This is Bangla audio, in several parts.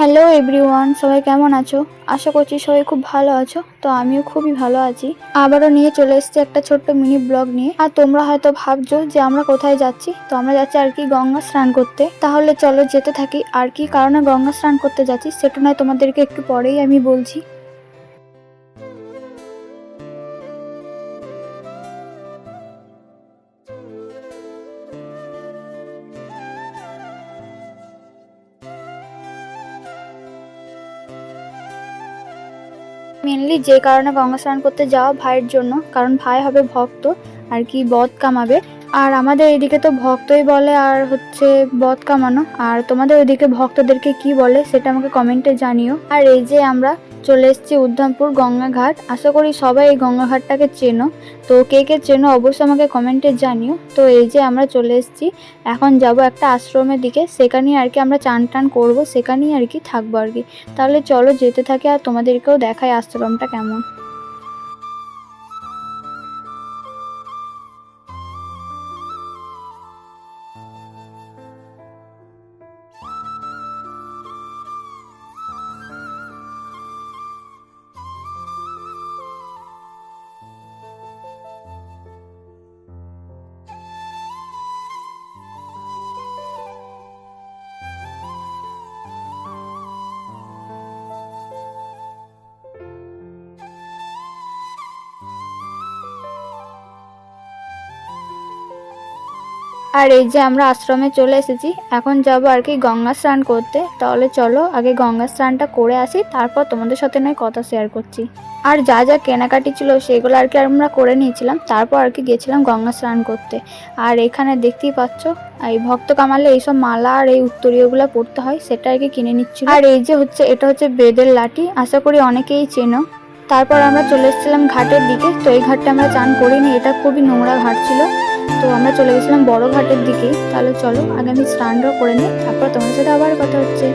হ্যালো এভরিওয়ান, সবাই কেমন আছো? আশা করছি সবাই খুব ভালো আছো। তো আমিও খুবই ভালো আছি। আবারও নিয়ে চলে এসেছি একটা ছোট্ট মিনি ব্লগ নিয়ে। আর তোমরা হয়তো ভাবছো যে আমরা কোথায় যাচ্ছি। তো আমরা যাচ্ছি আর কি গঙ্গা স্নান করতে। তাহলে চলো যেতে থাকি। আর কি কারণে গঙ্গা স্নান করতে যাচ্ছি সেটা নয় তোমাদেরকে একটু পরেই আমি বলছি। মেনলি যে কারণে গঙ্গা স্নান করতে যাওয়া ভাইয়ের জন্য, কারণ ভাই হবে ভক্ত আর কি, বদ কামাবে। আর আমাদের এদিকে তো ভক্তই বলে আর হচ্ছে বদ কামানো। আর তোমাদের ওইদিকে ভক্তদেরকে কি বলে সেটা আমাকে কমেন্টে জানিও। আর এই যে আমরা চলে এসেছি উদ্ধমপুর গঙ্গাঘাট। আশা করি সবাই এই গঙ্গাঘাটটাকে চেনো। তো কে কে চেনো অবশ্যই আমাকে কমেন্টে জানিও। তো এই যে আমরা চলে এসেছি, এখন যাব একটা আশ্রমের দিকে। সেখানেই আর কি আমরা চান টান করবো, সেখানেই আর কি থাকবো আর কি। তাহলে চলো যেতে থাকি আর তোমাদেরকেও দেখাই আশ্রমটা কেমন। আর এই যে আমরা আশ্রমে চলে এসেছি, এখন যাবো আর কি গঙ্গা স্নান করতে। তাহলে চলো আগে গঙ্গা স্নানটা করে আসি, তারপর তোমাদের সাথে নয় কথা শেয়ার করছি। আর যা যা কেনাকাটি ছিল সেগুলো আর কি আমরা করে নিয়েছিলাম, তারপর আর কি গেছিলাম গঙ্গা স্নান করতে। আর এখানে দেখতেই পাচ্ছ, এই ভক্ত কামালে এইসব মালা আর এই উত্তরীয়গুলো পড়তে হয়, সেটা আর কি কিনে নিচ্ছিল। আর এই যে হচ্ছে, এটা হচ্ছে বেদের লাঠি, আশা করি অনেকেই চেনো। তারপর আমরা চলে এসেছিলাম ঘাটের দিকে। তো এই ঘাটটা আমরা চান করিনি, এটা খুবই নোংরা ঘাট ছিল। তো আমরা চলে গেছিলাম বড় ঘাটের দিকেই। তাহলে চলো আগে আমি স্নানটাও করে নিই, তারপর তোমার সাথে আবার কথা হচ্ছে।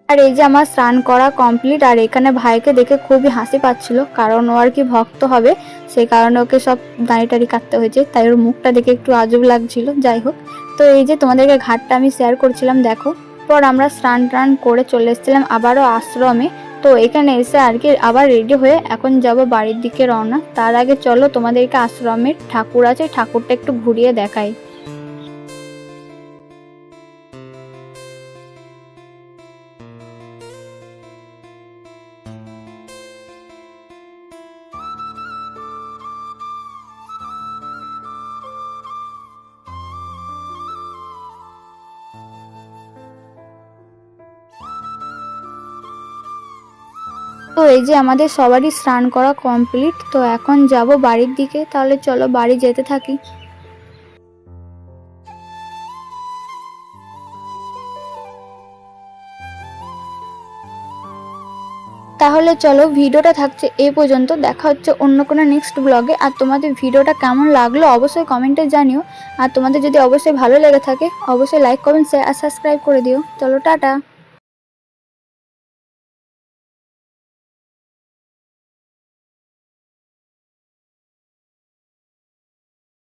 আর এই যে আমার স্নান করা কমপ্লিট। আর এখানে ভাইকে দেখে খুবই হাসি পাচ্ছিল, কারণ ও আর কি ভক্ত হবে, সেই কারণে ওকে সব দাড়ি টাড়ি কাটতে হয়েছে, তাই ওর মুখটা দেখে একটু আজব লাগছিল। যাই হোক, তো এই যে তোমাদেরকে ঘাটটা আমি শেয়ার করছিলাম, দেখো। পর আমরা স্নান টান করে চলে এসেছিলাম আবারও আশ্রমে। তো এখানে এসে আর কি আবার রেডি হয়ে এখন যাব বাড়ির দিকে রওনা। তার আগে চলো তোমাদেরকে আশ্রমের ঠাকুর আছে, ঠাকুরটা একটু ঘুরিয়ে দেখাই। তো এই যে আমাদের সবারই স্নান করা কমপ্লিট। তো এখন যাব বাড়ির দিকে। তাহলে চলো বাড়ি যেতে থাকি। তাহলে চলো, ভিডিওটা থাকছে এই পর্যন্ত। দেখা হচ্ছে অন্য কোনো নেক্সট ব্লগে। আর তোমাদের ভিডিওটা কেমন লাগলো অবশ্যই কমেন্টে জানিও। আর তোমাদের যদি অবশ্যই ভালো লেগে থাকে অবশ্যই লাইক কমেন্ট শেয়ার আর সাবস্ক্রাইব করে দিও। চলো টাটা।